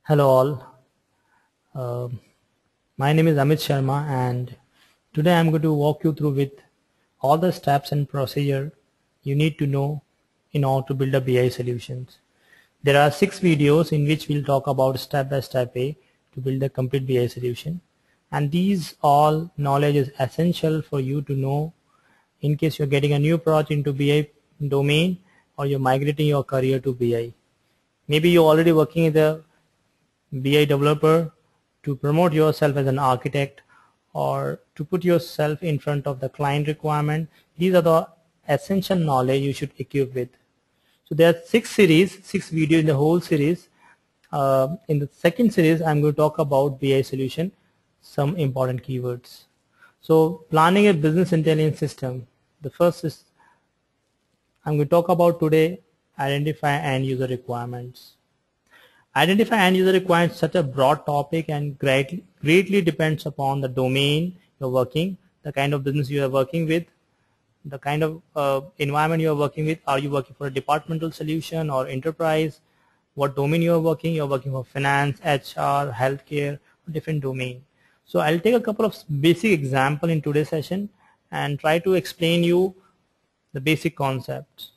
Hello all. Uh, my name is Amit Sharma and today I'm going to walk you through with all the steps and procedure you need to know in order to build a BI solutions. There are 6 videos in which we'll talk about step by step way to build a complete BI solution, and these all knowledge is essential for you to know in case you're getting a new project into BI domain or you're migrating your career to BI. Maybe you're already working in the BI developer to promote yourself as an architect or to put yourself in front of the client requirement. These are the essential knowledge you should equip with. So there are 6 videos in the whole series. In the second series, I'm going to talk about BI solution, some important keywords. So planning a business intelligence system. The first is I'm going to talk about today, identify end user requirements. Identify end user requirements such a broad topic and greatly depends upon the domain you're working, the kind of business you are working with, the kind of environment you are working with. Are you working for a departmental solution or enterprise? What domain you are working? You're working for finance, HR, healthcare, different domain. So I'll take a couple of basic example in today's session and try to explain you the basic concepts.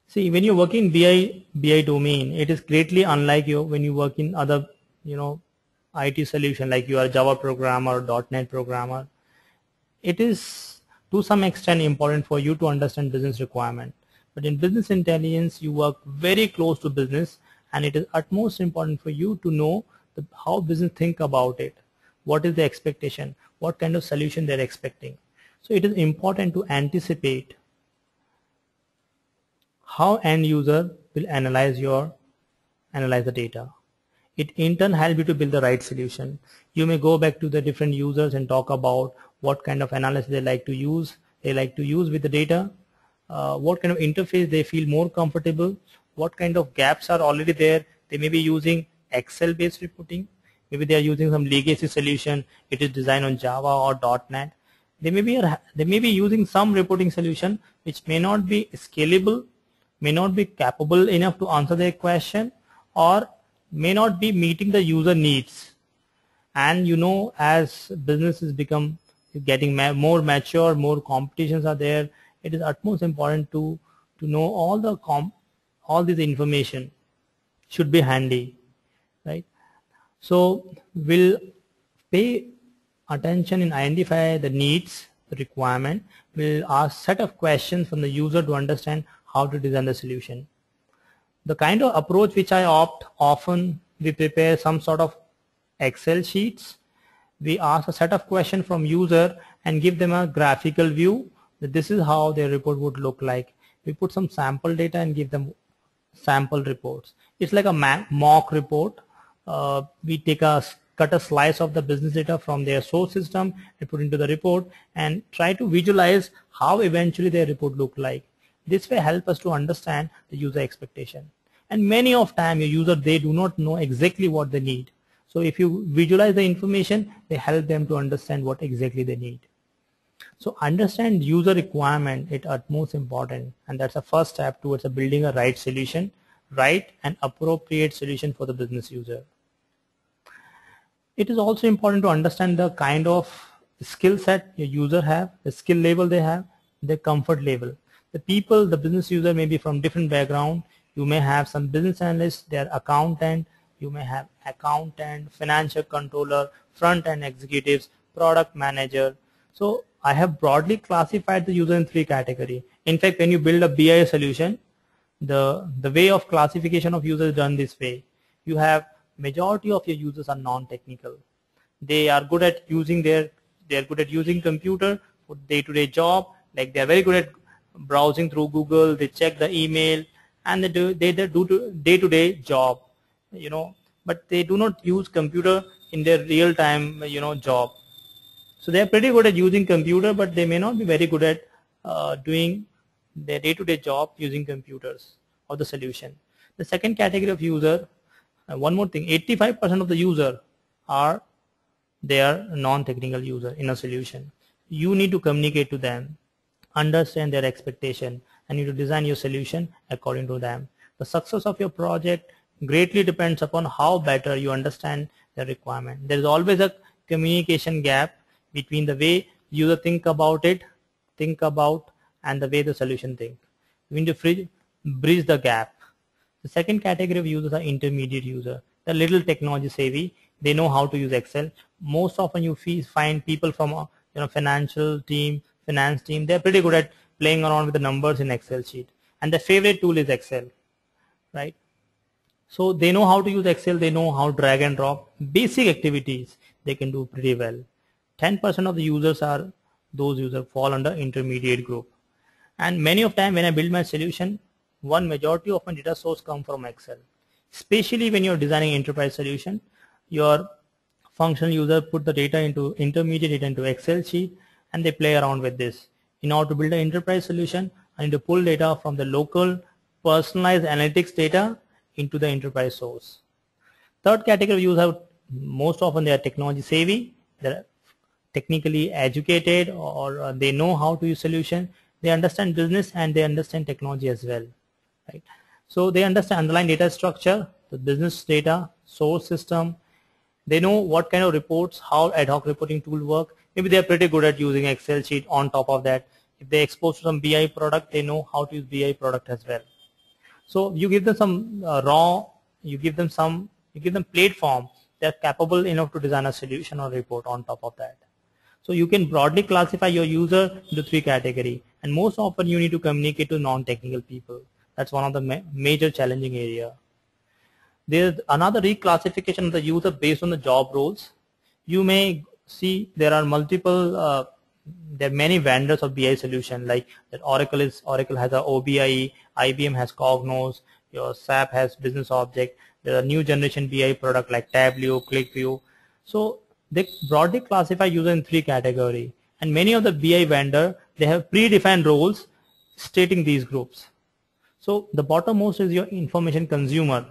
See, when you work in BI domain, it is greatly unlike when you work in other, IT solution like you are a Java programmer or .NET programmer. It is to some extent important for you to understand business requirement. But in business intelligence, you work very close to business, and it is utmost important for you to know how business think about it. What is the expectation? What kind of solution they're expecting? So it is important to anticipate how end user will analyze the data. It in turn helps you to build the right solution. You may go back to the different users and talk about what kind of analysis they like to use. They like to use with the data, what kind of interface they feel more comfortable, what kind of gaps are already there. They may be using Excel based reporting. Maybe they are using some legacy solution. It is designed on Java or .NET. They may be using some reporting solution which may not be scalable, may not be capable enough to answer their question, or may not be meeting the user needs. And as businesses become getting more mature, more competitions are there, it is utmost important to know all this information should be handy, right? So we'll pay attention in identify the needs, the requirement. We'll ask set of questions from the user to understand how to design the solution. The kind of approach which I opt, often we prepare some sort of Excel sheets. We ask a set of questions from user and give them a graphical view that this is how their report would look like. We put some sample data and give them sample reports. It's like a mock report. We cut a slice of the business data from their source system and put into the report and try to visualize how eventually their report look like. This will help us to understand the user expectation. And many of time your user, they do not know exactly what they need. So if you visualize the information, they help them to understand what exactly they need. So understand user requirement is utmost important, and that's the first step towards building a right solution, right and appropriate solution for the business user. It is also important to understand the kind of skill set your user have, the skill level they have, their comfort level. The business user may be from different background. You may have some business analysts, they are accountant, you may have accountant, financial controller, front-end executives, product manager. So I have broadly classified the user in 3 categories. In fact, when you build a BI solution, the way of classification of users is done this way. You have majority of your users are non-technical. They are good at using computer for day-to-day job. Like they are very good at browsing through Google, they check the email, and they do day-to-day job, but they do not use computer in their real-time, job. So they are pretty good at using computer, but they may not be very good at doing their day-to-day job using computers or the solution. The second category of user, one more thing, 85% of the user are non-technical user in a solution. You need to communicate to them, understand their expectation, and you need to design your solution according to them. The success of your project greatly depends upon how better you understand the requirement. There is always a communication gap between the way user think about, and the way the solution think. We need to bridge the gap. The second category of users are intermediate user. They're little technology savvy. They know how to use Excel. Most often you find people from financial team, finance team. They're pretty good at playing around with the numbers in Excel sheet. And their favorite tool is Excel, right? So they know how to use Excel. They know how to drag and drop. Basic activities they can do pretty well. 10% of the users are those users fall under intermediate group. And many of time when I build my solution, one majority of my data source come from Excel. Especially when you're designing enterprise solution, your functional user put the data into intermediate data into Excel sheet and they play around with this. In order to build an enterprise solution, I need to pull data from the local personalized analytics data into the enterprise source. Third category of users, most often they are technology savvy, they're technically educated, or they know how to use solution. They understand business and they understand technology as well, right? So they understand underlying data structure, the business data, source system. They know what kind of reports, how ad hoc reporting tool work. Maybe they are pretty good at using Excel sheet on top of that. If they expose to some BI product, they know how to use BI product as well. So you give them some you give them platform. They're capable enough to design a solution or report on top of that. So you can broadly classify your user into 3 categories, and most often you need to communicate to non-technical people. That's one of the major challenging area. There's another reclassification of the user based on the job roles. You may see there are multiple, there are many vendors of BI solution, like that Oracle has a OBI, IBM has Cognos, your SAP has Business Object. There are new generation BI product like Tableau, ClickView. So they broadly classify user in 3 categories, and many of the BI vendor, they have predefined roles stating these groups. So the bottommost is your information consumer.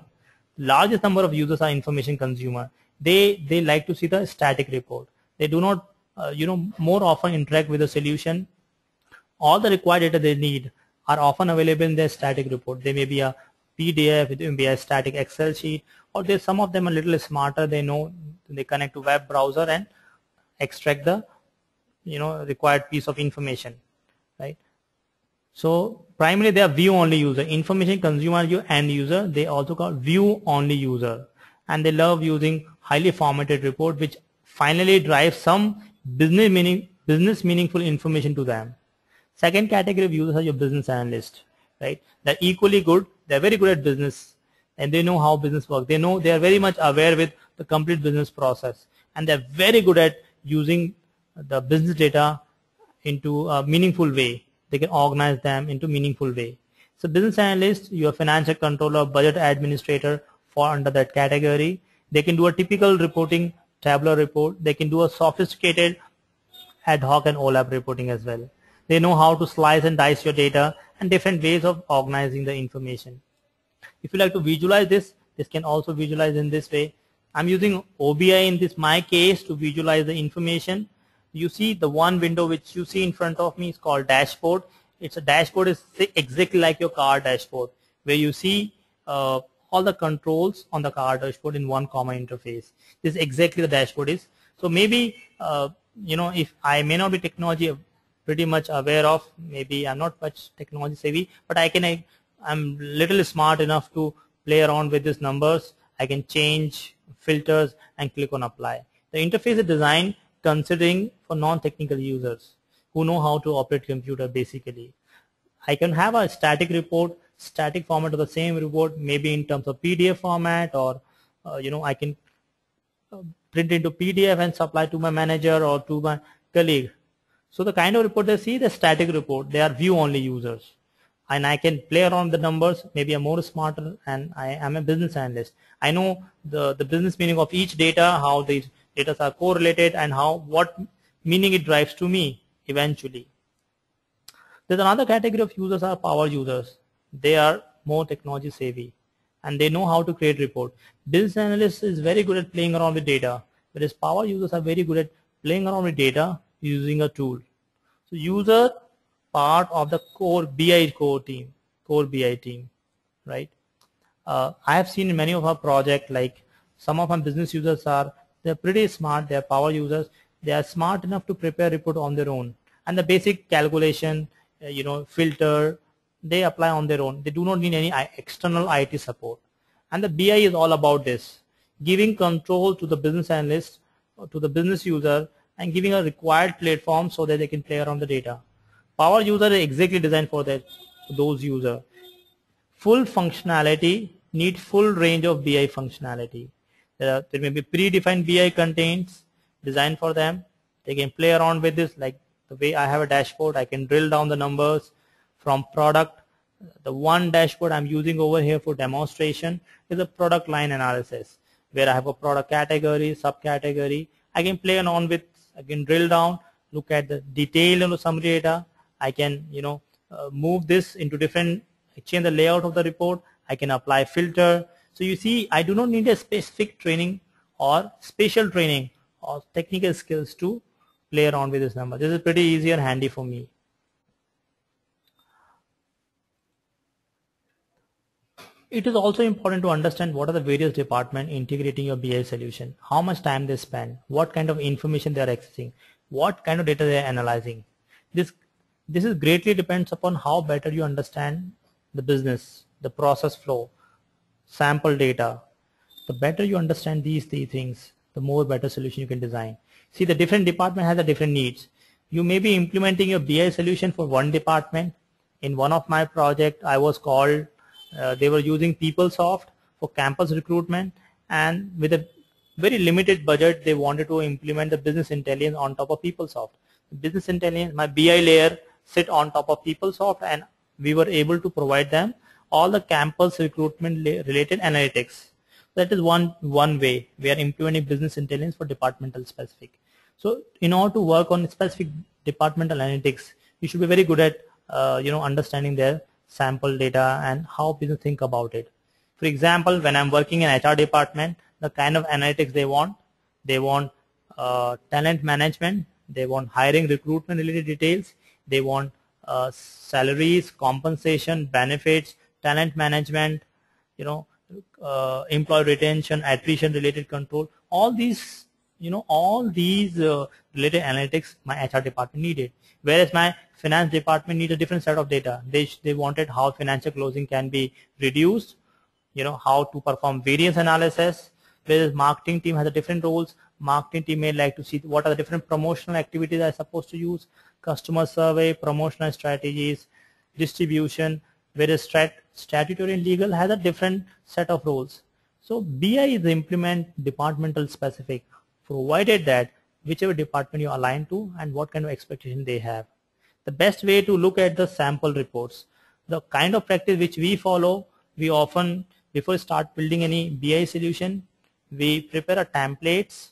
Largest number of users are information consumer. They like to see the static report. They do not more often interact with the solution. All the required data they need are often available in their static report. They may be a PDF, it may be a static Excel sheet, or some of them are a little smarter. They know they connect to web browser and extract the required piece of information, right? So primarily they are view only user. Information consumer you end user, they also call view only user, and they love using highly formatted report which finally drives some business meaningful information to them. Second category of users are your business analyst, right? They're equally good. They're very good at business and they know how business works. They are very much aware with the complete business process, and they're very good at using the business data into a meaningful way. They can organize them into meaningful way. So business analyst, your financial controller, budget administrator fall under that category. They can do a typical reporting, tabular report. They can do a sophisticated ad hoc and OLAP reporting as well. They know how to slice and dice your data and different ways of organizing the information. If you like to visualize this can also visualize in this way. I'm using OBI in my case to visualize the information. You see the one window which you see in front of me is called dashboard. It's a dashboard is exactly like your car dashboard, where you see all the controls on the car dashboard in one common interface. This is exactly the dashboard is. So maybe if I may not be technology pretty much aware of, maybe I'm not much technology savvy, but I'm little smart enough to play around with these numbers. I can change filters and click on apply. The interface is designed considering for non-technical users who know how to operate computer basically. I can have a static report, static format of the same report, maybe in terms of PDF format, or I can print into PDF and supply to my manager or to my colleague. So the kind of report they see, the static report, they are view only users. And I can play around the numbers, maybe I'm more smarter, and I am a business analyst. I know the business meaning of each data, how these data are correlated, and what meaning it drives to me eventually. There's another category of users are power users. They are more technology savvy and they know how to create report. Business analyst is very good at playing around with data, whereas power users are very good at playing around with data using a tool. So user part of the core BI team, right? I have seen in many of our projects, like some of our business users they're pretty smart, they're power users, they are smart enough to prepare report on their own, and the basic calculation, filter, they apply on their own. They do not need any external IT support. And the BI is all about this, giving control to the business analyst, to the business user, and giving a required platform so that they can play around the data. Power user is exactly designed for those users. Full functionality need full range of BI functionality. There may be predefined BI contains designed for them. They can play around with this, like the way I have a dashboard. I can drill down the numbers from product. The one dashboard I'm using over here for demonstration is a product line analysis, where I have a product category, subcategory. I can play around with, I can drill down, look at the detail summary data. I can move this into different, change the layout of the report. I can apply filter. So you see, I do not need a specific training or special training or technical skills to play around with this number. This is pretty easy and handy for me. It is also important to understand what are the various departments integrating your BI solution, how much time they spend, what kind of information they are accessing, what kind of data they are analyzing. This is greatly depends upon how better you understand the business, the process flow, sample data. The better you understand these three things, the more better solution you can design. See, the different department has a different needs. You may be implementing your BI solution for one department. In one of my project, I was called, they were using PeopleSoft for campus recruitment, and with a very limited budget, they wanted to implement the business intelligence on top of PeopleSoft. Business intelligence, my BI layer sit on top of PeopleSoft, and we were able to provide them all the campus recruitment related analytics. That is one way we are implementing business intelligence for departmental specific. So in order to work on specific departmental analytics, you should be very good at understanding their sample data and how business think about it. For example, when I'm working in HR department, the kind of analytics they want talent management, they want hiring recruitment related details, they want salaries, compensation, benefits, talent management, employee retention, attrition related control. All these related analytics my HR department needed, whereas my finance department need a different set of data. They wanted how financial closing can be reduced, how to perform variance analysis, whereas marketing team has a different roles. Marketing team may like to see what are the different promotional activities I supposed to use, customer survey, promotional strategies, distribution, whereas statutory and legal has a different set of roles. So BI is implement departmental specific, provided that whichever department you align to and what kind of expectation they have. The best way to look at the sample reports, the kind of practice which we follow, we often, before start building any BI solution, we prepare a templates,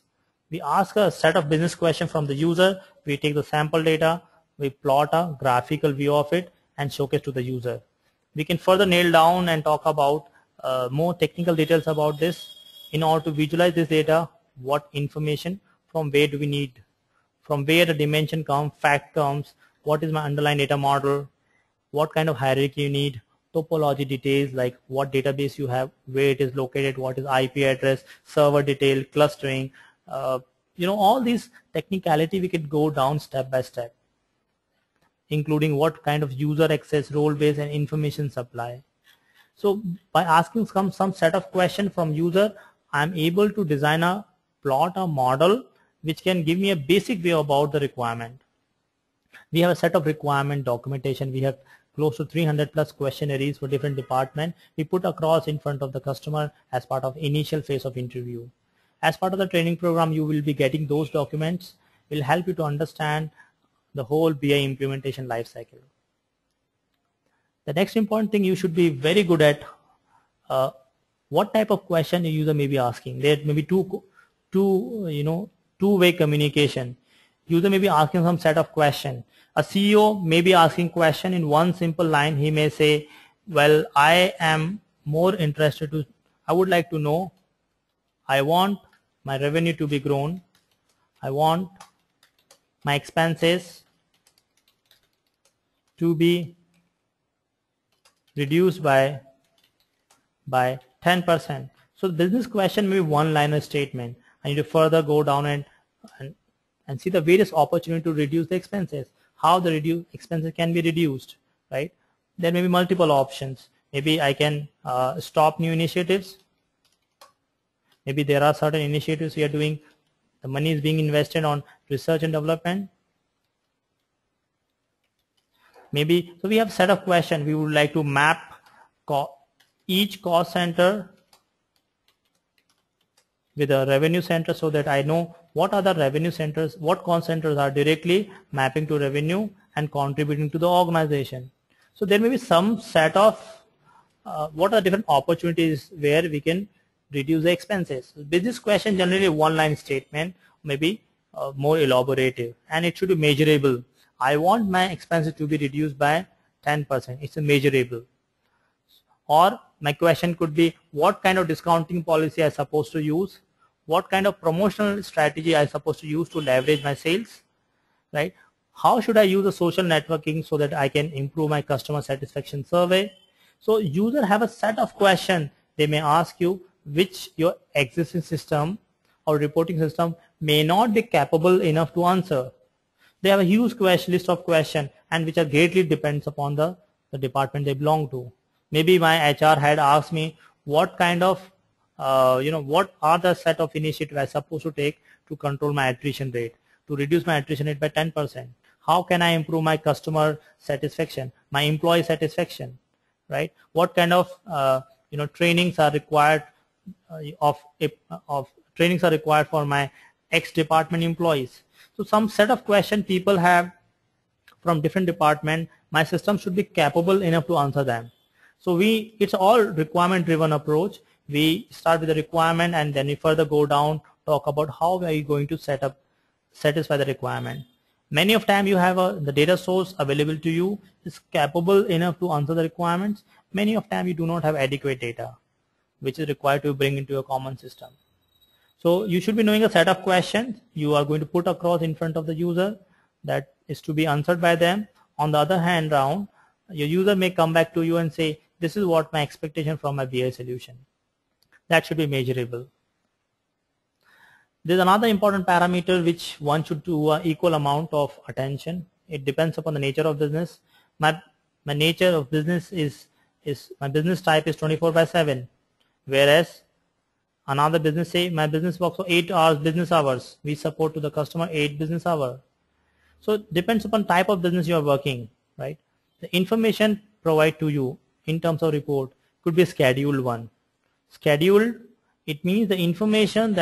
we ask a set of business questions from the user, we take the sample data, we plot a graphical view of it and showcase to the user. We can further nail down and talk about more technical details about this. In order to visualize this data, what information, from where do we need, from where the dimension comes, fact comes, what is my underlying data model, what kind of hierarchy you need, topology details like what database you have, where it is located, what is IP address, server detail, clustering, all these technicality we can go down step by step, including what kind of user access, role based and information supply. So by asking some set of questions from user, I'm able to design a plot, a model which can give me a basic view about the requirement. We have a set of requirement documentation. We have close to 300 plus questionnaires for different departments. We put across in front of the customer as part of initial phase of interview. As part of the training program, you will be getting those documents. Will help you to understand the whole BI implementation life cycle. The next important thing you should be very good at what type of question the user may be asking. There may be two-way communication. User may be asking some set of question. A CEO may be asking question in one simple line. He may say, well, I am more interested to, I would like to know, I want my revenue to be grown, I want my expenses to be reduced by by 10%. So the business question may be one-liner statement. I need to further go down and see the various opportunity to reduce the expenses, how the expenses can be reduced, right? There may be multiple options. Maybe I can stop new initiatives. Maybe there are certain initiatives we are doing, the money is being invested on research and development. Maybe, so we have a set of questions. We would like to map each cost center with a revenue center so that I know what are the revenue centers, what cost centers are directly mapping to revenue and contributing to the organization. So there may be some set of what are different opportunities where we can reduce the expenses. Business question generally one-line statement, maybe more elaborative, and it should be measurable. I want my expenses to be reduced by 10%. It's a measurable. Or my question could be, what kind of discounting policy I supposed to use? What kind of promotional strategy I supposed to use to leverage my sales? Right? How should I use the social networking so that I can improve my customer satisfaction survey? So users have a set of questions. They may ask you which your existing system or reporting system may not be capable enough to answer. They have a huge list of questions, and which are greatly depends upon the department they belong to. Maybe my HR had asked me what kind of, what are the set of initiatives I'm supposed to take to control my attrition rate, to reduce my attrition rate by 10%. How can I improve my customer satisfaction, my employee satisfaction, right? What kind of, trainings are required trainings are required for my ex-department employees. So some set of questions people have from different departments, my system should be capable enough to answer them. So it's all requirement driven approach. We start with the requirement and then we further go down, talk about how are you going to satisfy the requirement. Many of time you have the data source available to you is capable enough to answer the requirements. Many of time you do not have adequate data which is required to bring into a common system. So you should be knowing a set of questions you are going to put across in front of the user that is to be answered by them. On the other hand round, your user may come back to you and say, this is what my expectation from my BI solution. That should be measurable. There's another important parameter which one should do an equal amount of attention. It depends upon the nature of business. My nature of business is my business type is 24/7, whereas another business say my business works for 8 hours business hours. We support to the customer 8 business hours. So it depends upon type of business you are working, right? The information provided to you in terms of report could be a scheduled one. Scheduled, it means the information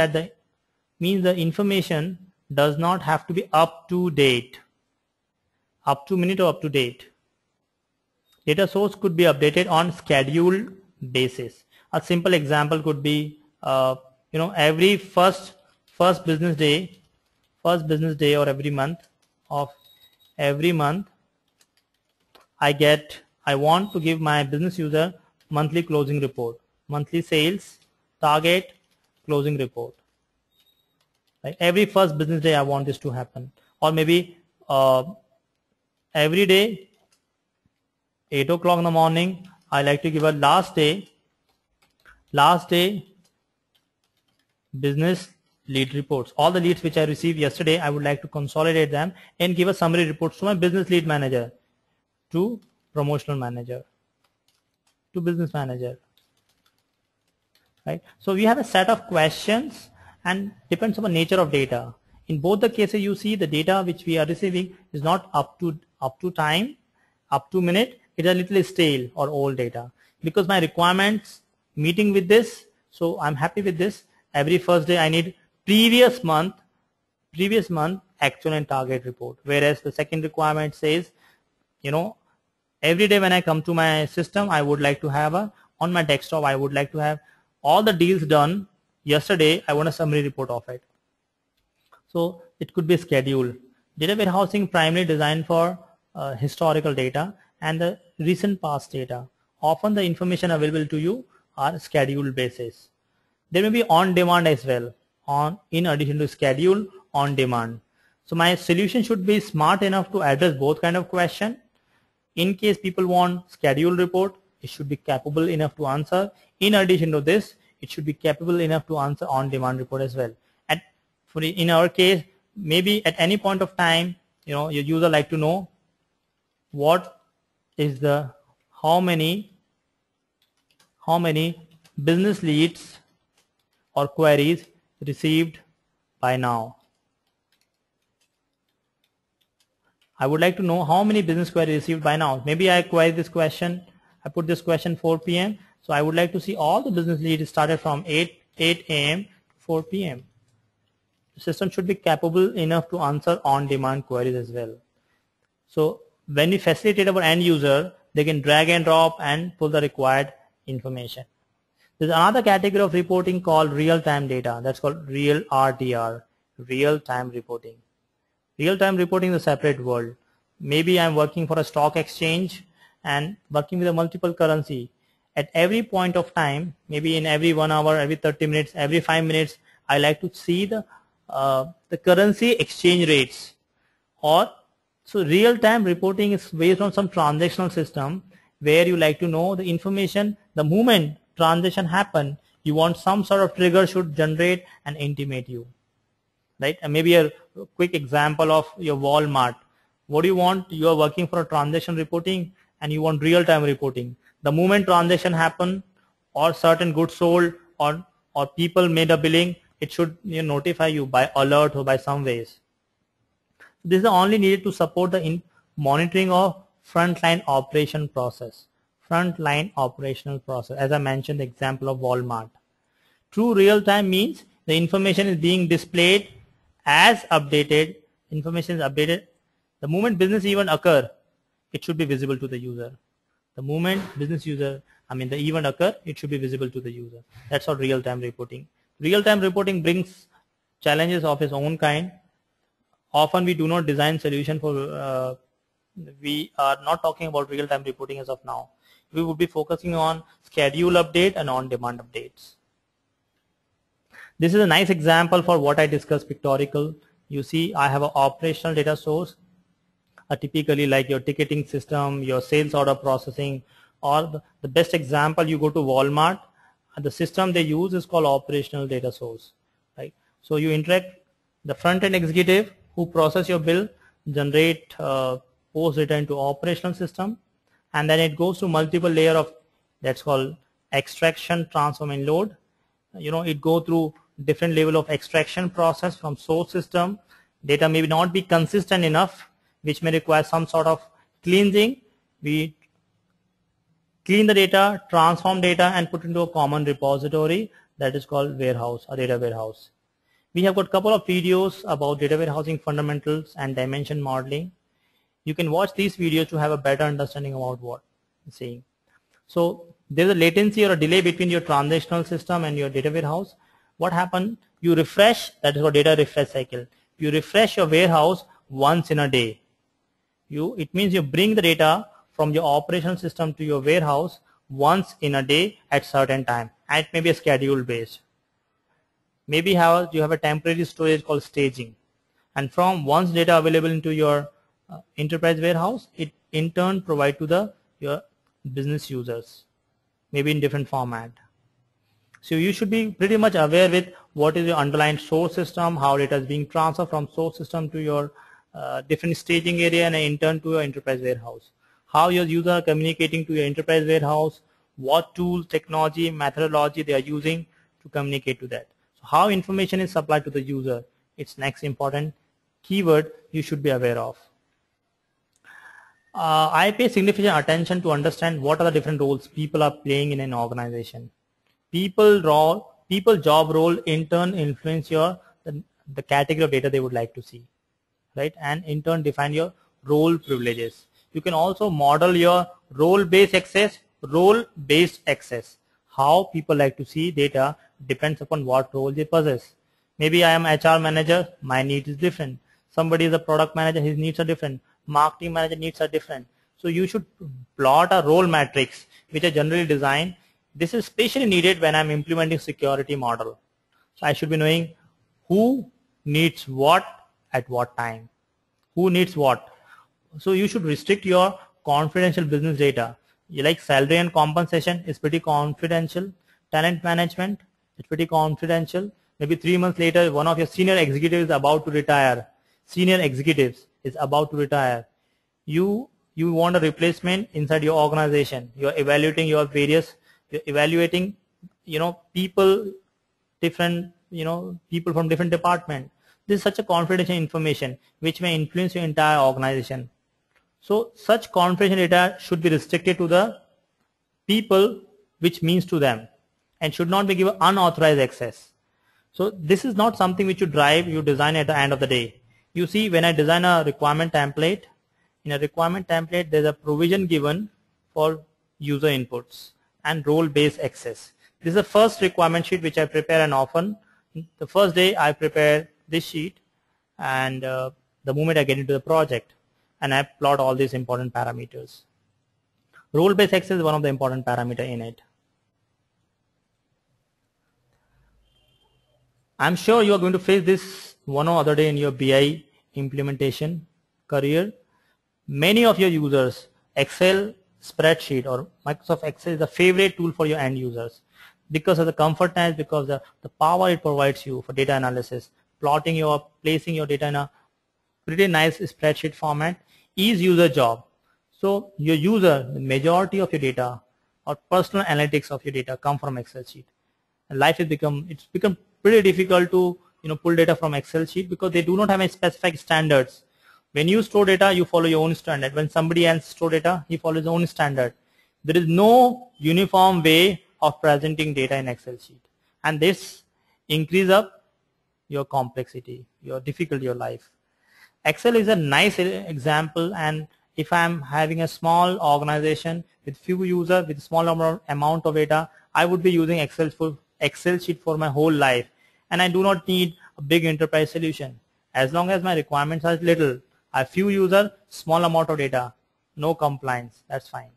does not have to be up to date, up to minute or up to date. Data source could be updated on scheduled basis. A simple example could be, every first business day or every month I want to give my business user monthly closing report, monthly sales target closing report. Right? Every first business day I want this to happen, or maybe every day 8 o'clock in the morning I like to give a last day business lead reports. All the leads which I received yesterday, I would like to consolidate them and give a summary reports to my business lead manager, to promotional manager, to business manager. Right? So we have a set of questions and depends on the nature of data. In both the cases you see the data which we are receiving is not up to time, up to minute, it is a little stale or old data. Because my requirements meeting with this, so I'm happy with this. Every first day I need previous month actual and target report, whereas the second requirement says, every day when I come to my system I would like to have on my desktop I would like to have all the deals done yesterday. I want a summary report of it. So it could be scheduled. Data warehousing primarily designed for historical data and the recent past data. Often the information available to you are scheduled basis. There may be on demand as well, in addition to schedule, on demand. So my solution should be smart enough to address both kind of question. In case people want scheduled report, it should be capable enough to answer. In addition to this, it should be capable enough to answer on-demand report as well. In our case, maybe at any point of time, your user like to know what is how many business leads or queries received by now. I would like to know how many business queries received by now. Maybe I query this question, I put this question 4 p.m. So I would like to see all the business leads started from 8 a.m. to 4 p.m. The system should be capable enough to answer on-demand queries as well. So when we facilitate our end user, they can drag and drop and pull the required information. There's another category of reporting called real-time data. That's called real RTR, real-time reporting. Real-time reporting is a separate world. Maybe I'm working for a stock exchange and working with a multiple currency. At every point of time, maybe in every 1 hour, every 30 minutes, every 5 minutes, I like to see the currency exchange rates. So real-time reporting is based on some transactional system where you like to know the information the moment transaction happen. You want some sort of trigger should generate and intimate you. Right? And maybe a quick example of your Walmart. What do you want? You are working for a transaction reporting and you want real-time reporting. The moment transaction happen or certain goods sold or people made a billing, it should notify you by alert or by some ways. This is only needed to support the monitoring of frontline operation process. Frontline operational process. As I mentioned, the example of Walmart. True real-time means the information is being displayed as updated. Information is updated. The moment business event occur, it should be visible to the user. The moment the event occur, it should be visible to the user. That's all real-time reporting. Real-time reporting brings challenges of its own kind. Often we do not design solution for, we are not talking about real-time reporting as of now. We would be focusing on schedule update and on-demand updates. This is a nice example for what I discussed pictorial. You see, I have an operational data source, typically like your ticketing system, your sales order processing, or the best example, you go to Walmart, and the system they use is called operational data source. Right? So you interact the front-end executive who process your bill, generate post data into operational system, and then it goes to multiple layer of that's called extraction, transform, and load. It go through different level of extraction process from source system. Data may not be consistent enough, which may require some sort of cleansing. We clean the data, transform data, and put into a common repository that is called warehouse or data warehouse. We have got a couple of videos about data warehousing fundamentals and dimension modeling. You can watch these videos to have a better understanding about what I'm saying. So there's a latency or a delay between your transactional system and your data warehouse. What happened? You refresh, that is called data refresh cycle. You refresh your warehouse once in a day. It means you bring the data from your operational system to your warehouse once in a day at certain time, and it may be a schedule based. Maybe you have a temporary storage called staging, and from once data available into your enterprise warehouse, it in turn provide to your business users, maybe in different format. So you should be pretty much aware with what is your underlying source system, how data is being transferred from source system to your different staging area and in turn to your enterprise warehouse. How your users are communicating to your enterprise warehouse, what tools, technology, methodology they are using to communicate to that. So how information is supplied to the user, it's next important keyword you should be aware of. I pay significant attention to understand what are the different roles people are playing in an organization. People job role in turn influence the category of data they would like to see, right? And in turn define your role privileges. You can also model your role-based access. How people like to see data depends upon what role they possess. Maybe I am HR manager, my need is different. Somebody is a product manager, his needs are different. Marketing manager needs are different. So you should plot a role matrix which are generally designed. This is especially needed when I'm implementing security model. So I should be knowing who needs what at what time. Who needs what. So you should restrict your confidential business data. You like salary and compensation is pretty confidential. Talent management, it's pretty confidential. Maybe 3 months later, one of your senior executives is about to retire. Senior executives is about to retire. You want a replacement inside your organization. You're evaluating your various, you're evaluating, people, different, people from different department. This is such a confidential information which may influence your entire organization. So such confidential data should be restricted to the people which means to them and should not be given unauthorized access. So this is not something which you design at the end of the day. You see, when I design a requirement template, in a requirement template there's a provision given for user inputs and role-based access. This is the first requirement sheet which I prepare, and often the first day I prepare this sheet, and the moment I get into the project, and I plot all these important parameters. Role-based access is one of the important parameter in it. I'm sure you are going to face this one or other day in your BI implementation career. Many of your users, Excel spreadsheet or Microsoft Excel is the favorite tool for your end users because of the comfortness, because of the power it provides you for data analysis, placing your data in a pretty nice spreadsheet format is user job. So your user, the majority of your data or personal analytics of your data come from Excel sheet. And it's become pretty difficult to pull data from Excel sheet because they do not have any specific standards. When you store data, you follow your own standard. When somebody else store data, he follows his own standard. There is no uniform way of presenting data in Excel sheet, and this increase up your complexity, your difficulty, your life. Excel is a nice example, and if I'm having a small organization with few users with small amount of data, I would be using Excel sheet for my whole life, and I do not need a big enterprise solution. As long as my requirements are little, I have few users, small amount of data, no compliance, that's fine.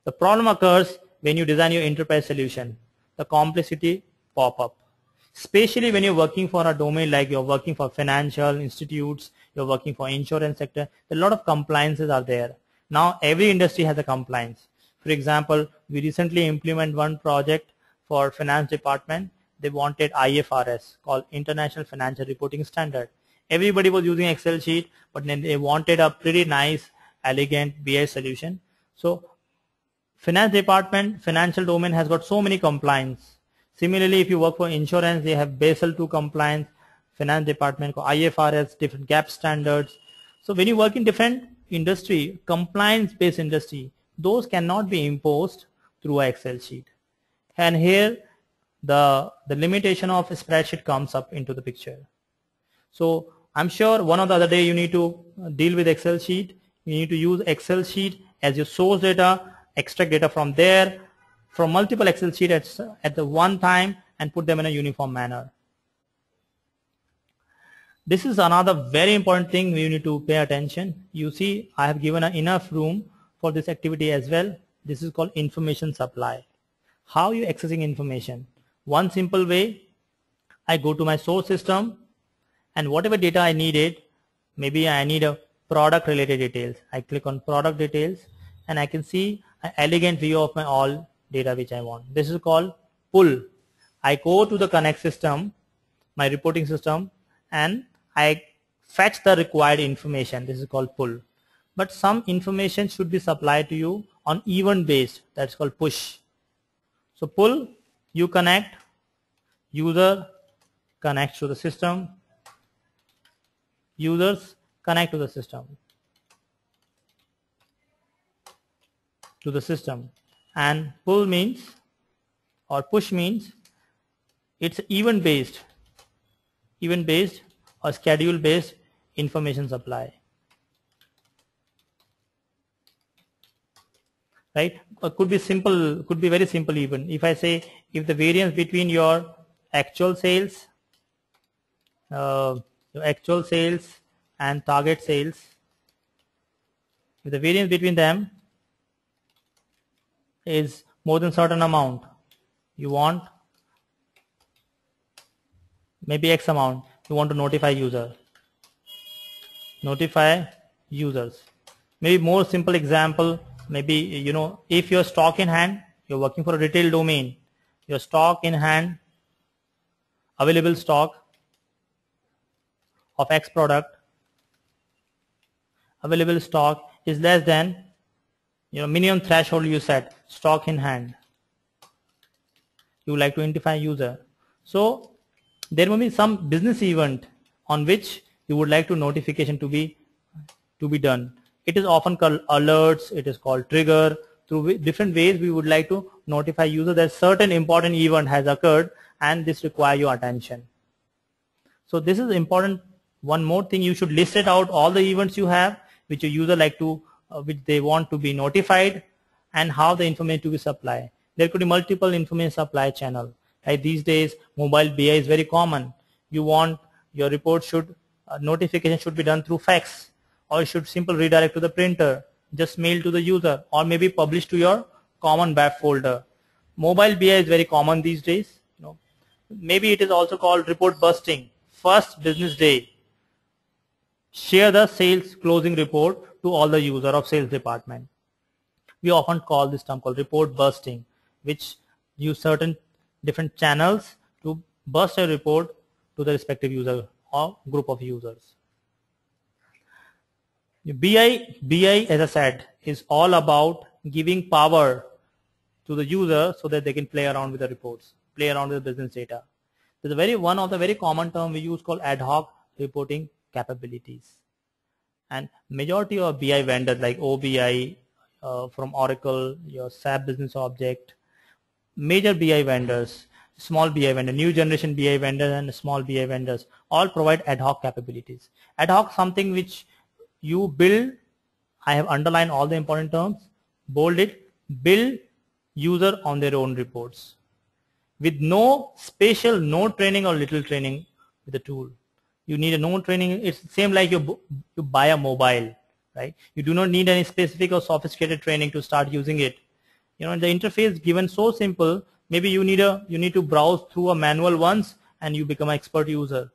The problem occurs when you design your enterprise solution. The complexity pop up, especially when you're working for a domain like you're working for financial institutes, you're working for insurance sector. A lot of compliances are there. Now every industry has a compliance. For example, we recently implement one project for finance department. They wanted IFRS, called International Financial Reporting Standard. Everybody was using Excel sheet, but then they wanted a pretty nice, elegant BI solution. So finance department, financial domain has got so many compliance. Similarly, if you work for insurance, they have Basel II compliance, finance department, IFRS, different gap standards. So when you work in different industry, compliance-based industry, those cannot be imposed through an Excel sheet. And here, the limitation of a spreadsheet comes up into the picture. So I'm sure one or the other day you need to deal with Excel sheet. You need to use Excel sheet as your source data, extract data from there, from multiple Excel sheets at the one time, and put them in a uniform manner. This is another very important thing we need to pay attention. You see, I have given enough room for this activity as well. This is called information supply. How are you accessing information? One simple way, I go to my source system, and whatever data I needed, maybe I need a product related details. I click on product details, and I can see an elegant view of my all data which I want. This is called pull. I go to the connect system, my reporting system, and I fetch the required information. This is called pull. But some information should be supplied to you on event based. That's called push. So pull, you connect, user connects to the system, users connect to the system, and pull means, or push means, it's event based or schedule based information supply, right? Or could be simple, could be very simple even. If I say, if the variance between your actual sales and target sales, if the variance between them is more than certain amount, you want maybe X amount, you want to notify users. Maybe more simple example, maybe, if your stock in hand, you're working for a retail domain, your stock in hand, available stock of X product, available stock is less than minimum threshold you set, stock in hand. You would like to identify user. So there will be some business event on which you would like to notification to be done. It is often called alerts, it is called trigger. Through different ways we would like to notify user that certain important event has occurred and this require your attention. So this is important. One more thing, you should list it out all the events you have which your user like to which they want to be notified, and how the information to be supplied. There could be multiple information supply channel. Like these days mobile BI is very common. You want your report should notification should be done through fax, or you should simply redirect to the printer, just mail to the user, or maybe publish to your common web folder. Mobile BI is very common these days. Maybe it is also called report busting. First business day, share the sales closing report to all the user of sales department. We often call this term called report busting, which use certain different channels to burst a report to the respective user or group of users. BI, as I said, is all about giving power to the user so that they can play around with the reports, play around with the business data. There's one of the very common term we use called ad hoc reporting capabilities. And majority of BI vendors like OBI from Oracle, your SAP Business Object, major BI vendors, small BI vendor, new generation BI vendors and small BI vendors all provide ad hoc capabilities. Ad hoc something which you build. I have underlined all the important terms, bold it, build user on their own reports with no special, no training or little training with the tool. You need a no training. It's the same like you buy a mobile, right? You do not need any specific or sophisticated training to start using it. The interface given so simple. Maybe you need to browse through a manual once and you become an expert user,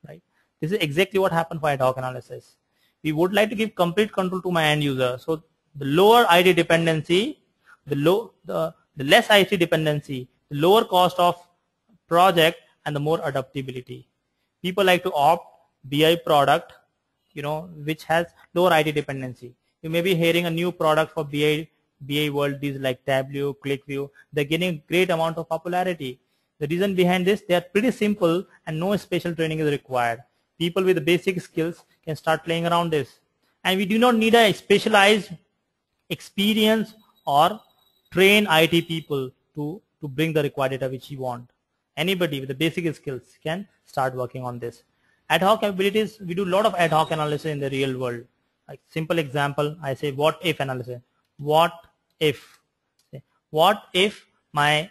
right? This is exactly what happened for ad hoc analysis. We would like to give complete control to my end user. So the lower IT dependency, the less IT dependency, the lower cost of project, and the more adaptability. People like to opt BI product, which has lower IT dependency. You may be hearing a new product for BI world, these like Tableau, ClickView. They're getting great amount of popularity. The reason behind this, they are pretty simple and no special training is required. People with the basic skills can start playing around this. And we do not need a specialized experience or train IT people to bring the required data which you want. Anybody with the basic skills can start working on this. Ad hoc capabilities, we do a lot of ad hoc analysis in the real world. Like simple example, I say what if analysis. What if my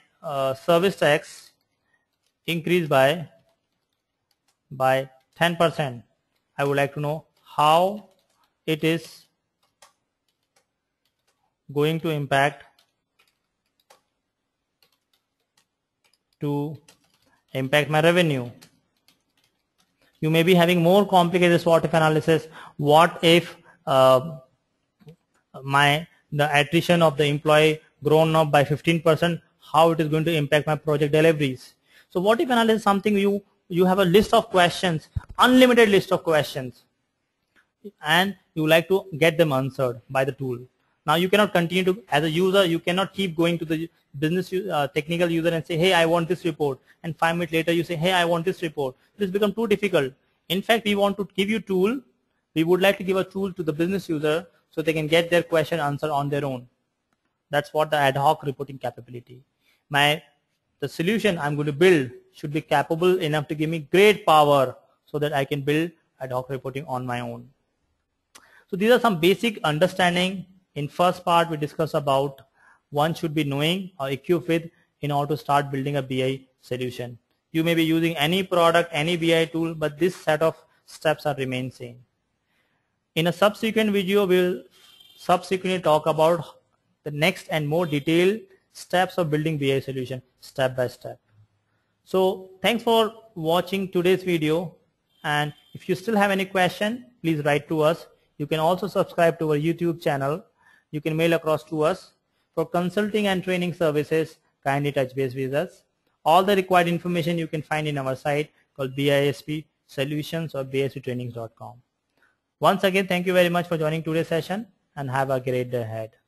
service tax increased by 10%? I would like to know how it is going to impact my revenue. You may be having more complicated what if analysis. What if the attrition of the employee grown up by 15%? How it is going to impact my project deliveries? So what if analysis is something you have a list of questions, unlimited list of questions, and you like to get them answered by the tool. Now you cannot continue to, as a user, you cannot keep going to the business technical user and say, hey, I want this report, and 5 minutes later you say, hey, I want this report. This becomes too difficult. In fact, we want to give you tool. We would like to give a tool to the business user so they can get their question answered on their own. That's what the ad hoc reporting capability. The solution I'm going to build should be capable enough to give me great power so that I can build ad hoc reporting on my own. So these are some basic understanding. In first part, we discussed about one should be knowing or equipped with in order to start building a BI solution. You may be using any product, any BI tool, but this set of steps are remain same. In a subsequent video, we will subsequently talk about the next and more detailed steps of building BI solution step by step. So thanks for watching today's video, and if you still have any question, please write to us. You can also subscribe to our YouTube channel you can mail across to us. For consulting and training services, kindly touch base with us. All the required information you can find in our site called BISP Solutions or bisptrainings.com. Once again, thank you very much for joining today's session and have a great day ahead.